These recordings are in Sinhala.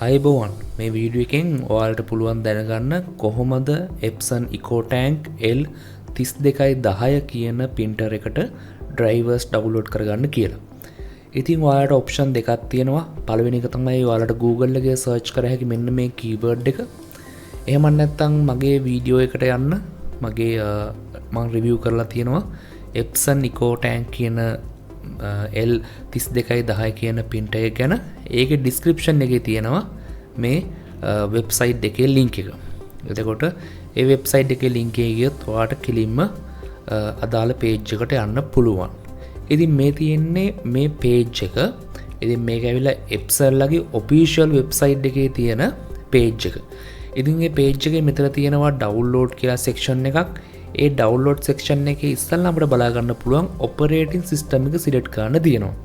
අයිබෝවන් මේ වීඩියෝ එකෙන් ඔයාලට පුළුවන් දැනගන්න කොහොමද Epson EcoTank L3210 කියන printer එකට drivers download කරගන්න කියලා. ඉතින් ඔයාලට option දෙකක් තියෙනවා. පළවෙනි එක තමයි ඔයාලට Google එකේ search කර හැකි මෙන්න මේ keyword එක. එහෙම නැත්නම් මගේ වීඩියෝ එකට යන්න මගේ මම review කරලා තියෙනවා Epson EcoTank කියන L3210 කියන printer එක ගැන. ඒකේ description එකේ තියෙනවා මේ website එකේ link එක. එතකොට ඒ website එකේ link එක ගියොත් ඔයාලට කෙලින්ම අදාළ page එකට යන්න පුළුවන්. ඉතින් මේ තියෙන්නේ මේ page එක. ඉතින් මේක ඇවිල්ලා Epson ලගේ official website එකේ තියෙන page එක. ඉතින් මේ page එකේ මෙතන තියෙනවා download කියලා section එකක්. ඒ download section එකේ ඉස්සෙල්ලා අපිට බලා ගන්න පුළුවන් operating system එක select කරන්න තියෙනවා.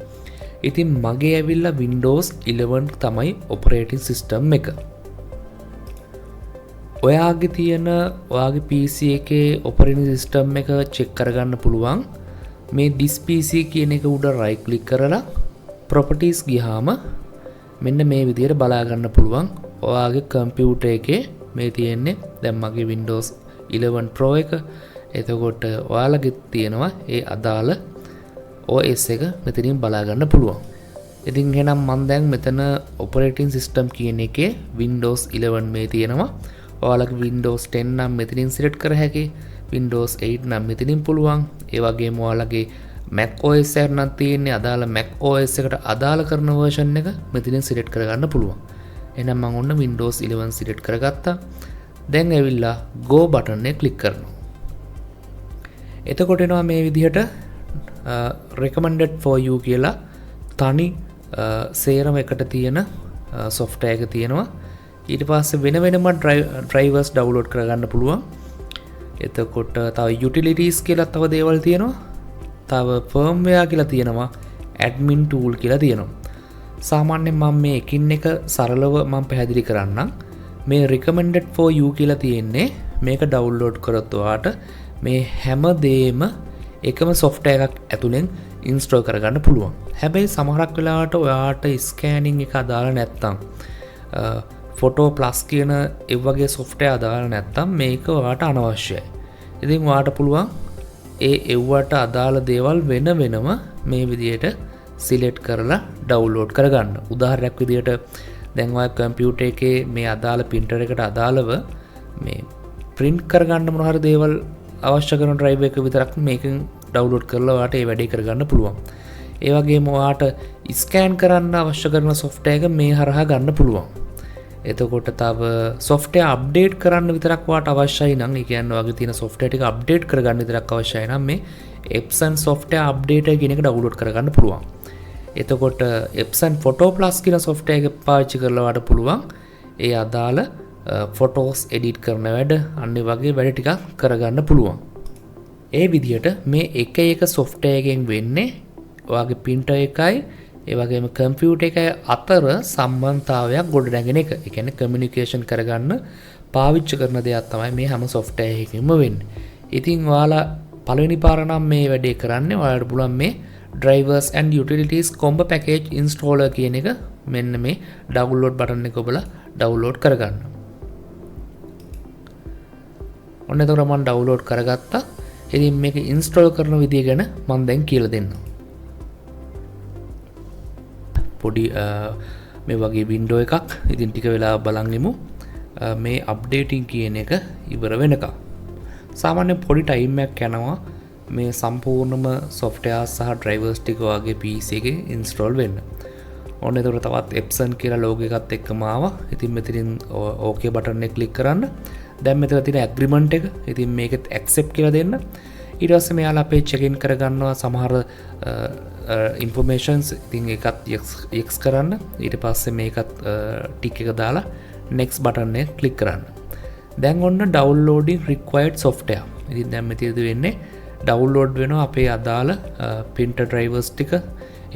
ඉතින් මගේ ඇවිල්ලා Windows 11 තමයි operating system එක. ඔයාගේ තියෙන ඔයාගේ PC එකේ operating system එක check කරගන්න පුළුවන් මේ this PC කියන එක උඩ right click කරලා properties ගියාම මෙන්න මේ විදිහට බලා ගන්න පුළුවන් ඔයාගේ computer එකේ මේ තියෙන්නේ දැන් මගේ Windows 11 Pro එක. එතකොට ඔයාලගේ තියෙනවා ඒ අදාළ OS එක මෙතනින් බලා ගන්න පුළුවන්. ඉතින් එහෙනම් මම දැන් මෙතන operating system කියන එකේ Windows 11 මේ තියෙනවා. ඔයාලගේ Windows 10 නම් මෙතනින් select කර හැකියි. Windows 8 නම් මෙතනින් පුළුවන්. ඒ වගේම ඔයාලගේ Mac OS එක නම් තියෙන්නේ අදාළ Mac OS එකට අදාළ කරන version එක මෙතනින් select කර ගන්න පුළුවන්. එහෙනම් මම ඔන්න Windows 11 select කරගත්තා. දැන් ඇවිල්ලා go button එක click කරනවා. එතකොට එනවා මේ විදිහට recommended for you කියලා තනි සේරම එකට තියෙන software එක තියෙනවා. ඊට පස්සේ වෙන වෙනම drivers download කරගන්න පුළුවන්. එතකොට තව utilities කියලා තව දේවල් තියෙනවා. තව firmware කියලා තියෙනවා. admin tool කියලා තියෙනවා. සාමාන්‍යයෙන් මම මේ එකින් එක සරලව මම පැහැදිලි කරන්නම්. මේ recommended for you කියලා තියෙන්නේ මේක download කරොත් ඔයාට මේ හැම දෙයක්ම එකම software එකක් ඇතුලෙන් install කරගන්න පුළුවන්. හැබැයි සමහරක් වෙලාවට ඔයාට scanning එක අදාළ නැත්නම් photo plus කියන ඒ වගේ software අදාළ නැත්නම් මේක ඔයාට අනවශ්‍යයි. ඉතින් ඔයාට පුළුවන් ඒ එව්වට අදාළ දේවල් වෙන වෙනම මේ විදිහට select කරලා download කරගන්න. උදාහරණයක් විදිහට දැන් ඔයා computer එකේ මේ අදාළ printer එකට අදාළව මේ print කරගන්න මොන හරි දේවල් අවශ්‍ය කරන drive එක විතරක් මේකෙන් download කරලා ඔයාට ඒ වැඩේ කරගන්න පුළුවන්. ඒ වගේම ඔයාට scan කරන්න අවශ්‍ය කරන software එක මේ හරහා ගන්න පුළුවන්. එතකොට තව software update කරන්න විතරක් ඔයාට අවශ්‍යයි නම් ඒ කියන්නේ ඔයාගේ තියෙන software ටික update කරගන්න විතරක් අවශ්‍යයි නම් මේ Epson software updater කියන එක download කරගන්න පුළුවන්. එතකොට Epson Photo Plus කියන software එක පාවිච්චි කරලා ඔයාට පුළුවන් ඒ අදාළ photos edit කරන වැඩ අනිත් වගේ වැඩ ටිකක් කරගන්න පුළුවන්. ඒ විදිහට මේ එක එක software එකෙන් වෙන්නේ ඔයාගේ printer එකයි ඒ වගේම computer එකයි අතර සම්බන්ධතාවයක් ගොඩනැගෙන එක. ඒ කියන්නේ communication කරගන්න පාවිච්චි කරන දෙයක් තමයි මේ හැම software එකකින්ම වෙන්නේ. ඉතින් ඔයාලා පළවෙනි පාර නම් මේ වැඩේ කරන්නේ ඔයාලට පුළුවන් මේ drivers and utilities combo package installer කියන එක මෙන්න මේ download button එක ඔබලා download කරගන්න. ඔන්න එතකොට මම download කරගත්තා. ඉතින් මේක install කරන විදිය ගැන මම දැන් කියලා දෙන්නම්. පොඩි මේ වගේ window එකක්. ඉතින් ටික වෙලා බලන් ඉමු. මේ updating කියන එක ඉවර වෙනකම්. සාමාන්‍ය පොඩි time එකක් යනවා මේ සම්පූර්ණම software සහ drivers ටික වගේ PC එකේ install වෙන්න. ඔන්න එතකොට තවත් Epson කියලා logo එකත් එක්කම ආවා. ඉතින් මෙතනින් OK button එක click කරන්න. දැන් මෙතන තියෙන agreement එක. ඉතින් මේකත් accept කියලා දෙන්න. ඊට පස්සේ මෙයාලා අපේ check in කරගන්නවා සමහර informations. ඉතින් ඒකත් yes කරන්න. ඊට පස්සේ මේකත් tick එක දාලා next button එක click කරන්න. දැන් ඔන්න downloading required software. ඉතින් දැන් මෙතනදී වෙන්නේ download වෙනවා අපේ අදාළ printer drivers ටික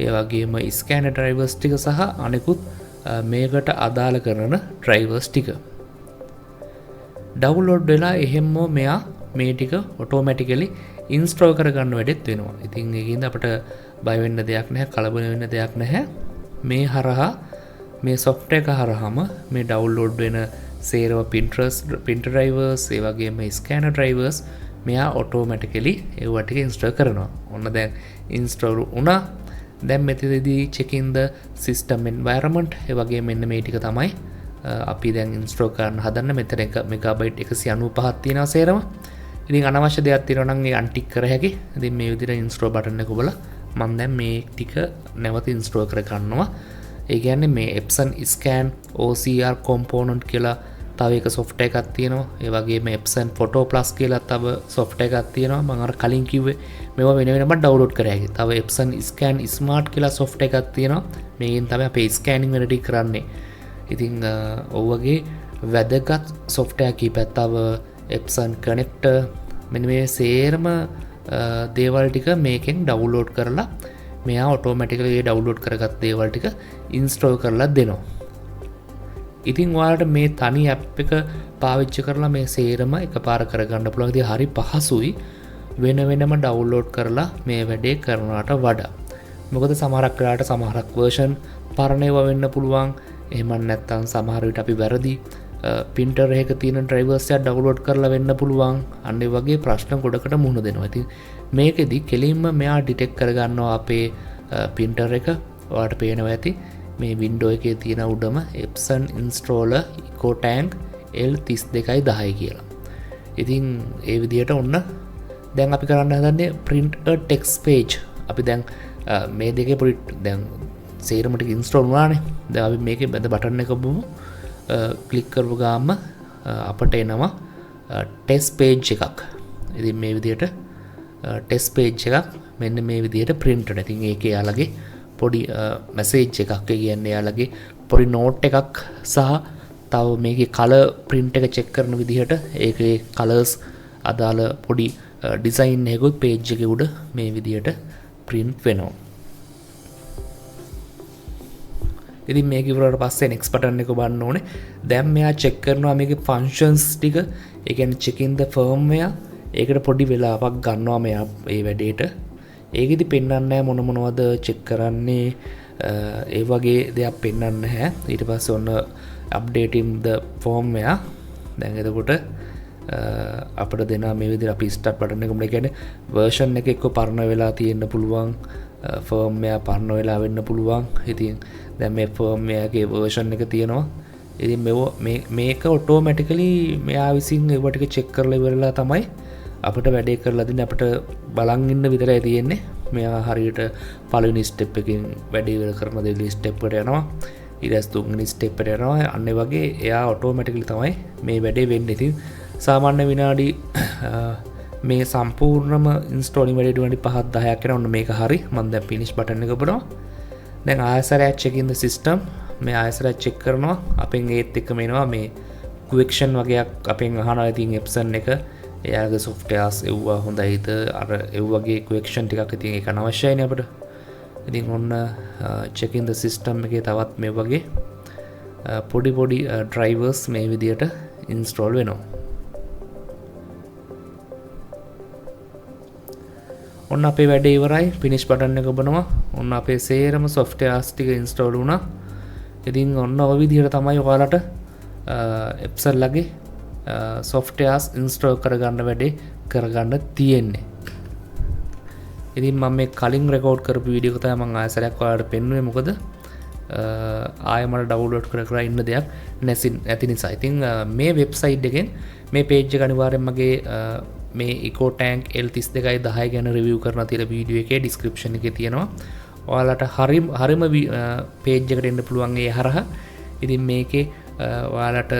ඒ වගේම scanner drivers ටික සහ අනිකුත් මේකට අදාළ කරන drivers ටික download වෙලා එහෙම්ම මෙයා මේ ටික automatically install කරගන්න වැඩෙත් වෙනවා. ඉතින් ඒකින්ද අපිට බය වෙන්න දෙයක් නැහැ, කලබල වෙන්න දෙයක් නැහැ. මේ හරහා මේ software එක හරහාම මේ download වෙන සේරම printer drivers ඒ වගේම scanner drivers මෙයා automatically ඒවා ටික install කරනවා. ඔන්න දැන් install වුණා. දැන් මෙතනදී checking the system environment ඒ වගේ මෙන්න මේ ටික තමයි අපි දැන් install කරන්න හදන්න. මෙතන එක megabyte 195ක් තියෙනවා සේරම. ඉතින් අනවශ්‍ය දෙයක් තියෙනවා නම් ඒ untick කර හැකි. ඉතින් මේ විදිහට install button එක ඔබලා මම දැන් මේ ටික නැවත install කර ගන්නවා. ඒ කියන්නේ මේ Epson scan OCR component කියලා තව එක software එකක් තියෙනවා. ඒ වගේම Epson Photo Plus කියලා තව software එකක් තියෙනවා. මම අර කලින් කිව්වේ මේවා වෙන වෙනම download කර හැකියි. තව Epson Scan Smart කියලා software එකක් තියෙනවා. මේකෙන් තමයි අපේ scanning වැඩ ටික කරන්නේ. ඉතින් ඔය වගේ වැදගත් software කීපයක් තව Epson Connector මෙන්න මේ සේරම දේවල් ටික මේකෙන් download කරලා මෙයා automatically download කරගත් දේවල් ටික install කරලා දෙනවා. ඉතින් ඔයාලට මේ තනි app එක පාවිච්චි කරලා මේ සේරම එකපාර කරගන්න පුළුවන්. ඉතින් හරි පහසුයි වෙන වෙනම download කරලා මේ වැඩේ කරනවට වඩා. මොකද සමහරක් වෙලාවට සමහරක් version පරණ ඒවා වෙන්න පුළුවන්. එහෙම නැත්නම් සමහර විට අපි වැරදි printer එකක තියෙන drivers එක download කරලා වෙන්න පුළුවන්. අන්න ඒ වගේ ප්‍රශ්න ගොඩකට මුහුණ දෙනවා. ඉතින් මේකෙදි කෙලින්ම මෙයා detect කරගන්නවා අපේ printer එක. ඔයාලට පේනවා ඇති මේ window එකේ තියෙන උඩම Epson installer EcoTank L3210 කියලා. ඉතින් ඒ විදිහට ඔන්න දැන් අපි කරන්න හදන්නේ print a text page. අපි දැන් මේ දෙකේ පොඩි දැන් සේරම ටික install වුණානේ. දැන් අපි මේකේ බඳ බටන් එක ඔබමු. ක්ලික් කරපු ගාම අපට එනවා test page එකක්. ඉතින් මේ විදිහට test page එකක් මෙන්න මේ විදිහට print වෙනවා. ඉතින් ඒකේ යාළගේ පොඩි message එකක් කියන්නේ යාළගේ පොඩි note එකක් සහ තව මේකේ color print එක check කරන විදිහට ඒකේ colors අදාළ පොඩි design එකකුත් page එකේ උඩ මේ විදිහට print වෙනවා. ඉතින් මේක ඉවරවට පස්සේ next button එක ඔබන්න ඕනේ. දැන් මෙයා check කරනවා මේකේ functions ටික. ඒ කියන්නේ checking the firmware. ඒකට පොඩි වෙලාවක් ගන්නවා මෙයා මේ වැඩේට. ඒකෙදි පෙන්වන්නේ නැහැ මොනවද check කරන්නේ. ඒ වගේ දෙයක් පෙන්වන්නේ නැහැ. ඊට පස්සේ ඔන්න updating the firmware. දැන් එතකොට අපිට දෙනවා මේ විදිහට අපි start button එක මුල කියන්නේ version එක එක්ක පරණ වෙලා තියෙන්න පුළුවන්. firmware පරණ වෙලා වෙන්න පුළුවන්. ඉතින් දැන් මේ firmware එකේ version එක තියෙනවා. ඉතින් මේක automatically මෙයා විසින් ඒව ටික check කරලා ඉවරලා තමයි අපිට වැඩේ කරලා දෙන්නේ. අපිට බලන් ඉන්න විතරයි තියෙන්නේ. මෙයා හරියට පළවෙනි step එකකින් වැඩේ ඉවර කරන දෙවෙනි step එකට යනවා. ඊට පස්සේ තුන්වෙනි step එකට යනවා. අන්න ඒ වගේ එයා automatically තමයි මේ වැඩේ වෙන්නේ. ඉතින් සාමාන්‍ය විනාඩි මේ සම්පූර්ණම installing වැඩේට විනාඩි 5-10ක් යනවා. ඔන්න මේක හරි. මම දැන් finish button එක ඔබනවා. දැන් ආයසරයක් check in the system. මේ ආයසරයක් check කරනවා. අපෙන් ඒත් එක්කම එනවා මේ question වගේක් අපෙන් අහනවා. ඉතින් Epson එක එයාගේ softwares එව්වා හොඳයිද අර ඒ වගේ question ටිකක් ඉතින් ඒක අනවශ්‍යයිනේ අපිට. ඉතින් ඔන්න check in the system එකේ තවත් මේ වගේ පොඩි drivers මේ විදියට install වෙනවා. ඔන්න අපේ වැඩේ ඉවරයි. finish button එක ඔබනවා. ඔන්න අපේ සේරම softwares ටික install වුණා. ඉතින් ඔන්න ඔය විදිහට තමයි ඔයාලට Epson ලගේ softwares install කරගන්න වැඩේ කරගන්න තියෙන්නේ. ඉතින් මම මේ කලින් record කරපු වීඩියෝ එක තමයි මම ආයෙසරයක් ඔයාලට පෙන්නුවේ. මොකද ආයෙ මට download කර ඉන්න දෙයක් නැති නිසා. ඉතින් මේ website එකෙන් මේ page එක අනිවාර්යෙන් මගේ මේ EcoTank L3210 ගැන review කරන තියෙන වීඩියෝ එකේ description එකේ තියෙනවා. ඔයාලට හරිම page එකට එන්න පුළුවන් ඒ හරහා. ඉතින් මේකේ ඔයාලට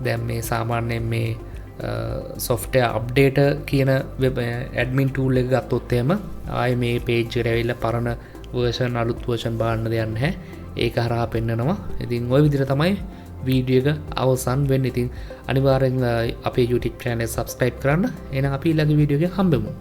දැන් මේ සාමාන්‍යයෙන් මේ software update කියන web admin tool එක ගත්තොත් එහෙම ආයේ මේ page එකට ඇවිල්ලා පරණ version අලුත් version බලන්න දෙයක් නැහැ. ඒක හරහා පෙන්නනවා. ඉතින් ওই විදිහට තමයි වීඩියෝ එක අවසන් වෙන්නේ. ඉතින් අනිවාර්යෙන් අපේ YouTube channel subscribe කරන්න. එහෙනම් අපි ඊළඟ වීඩියෝ එකේ හම්බෙමු.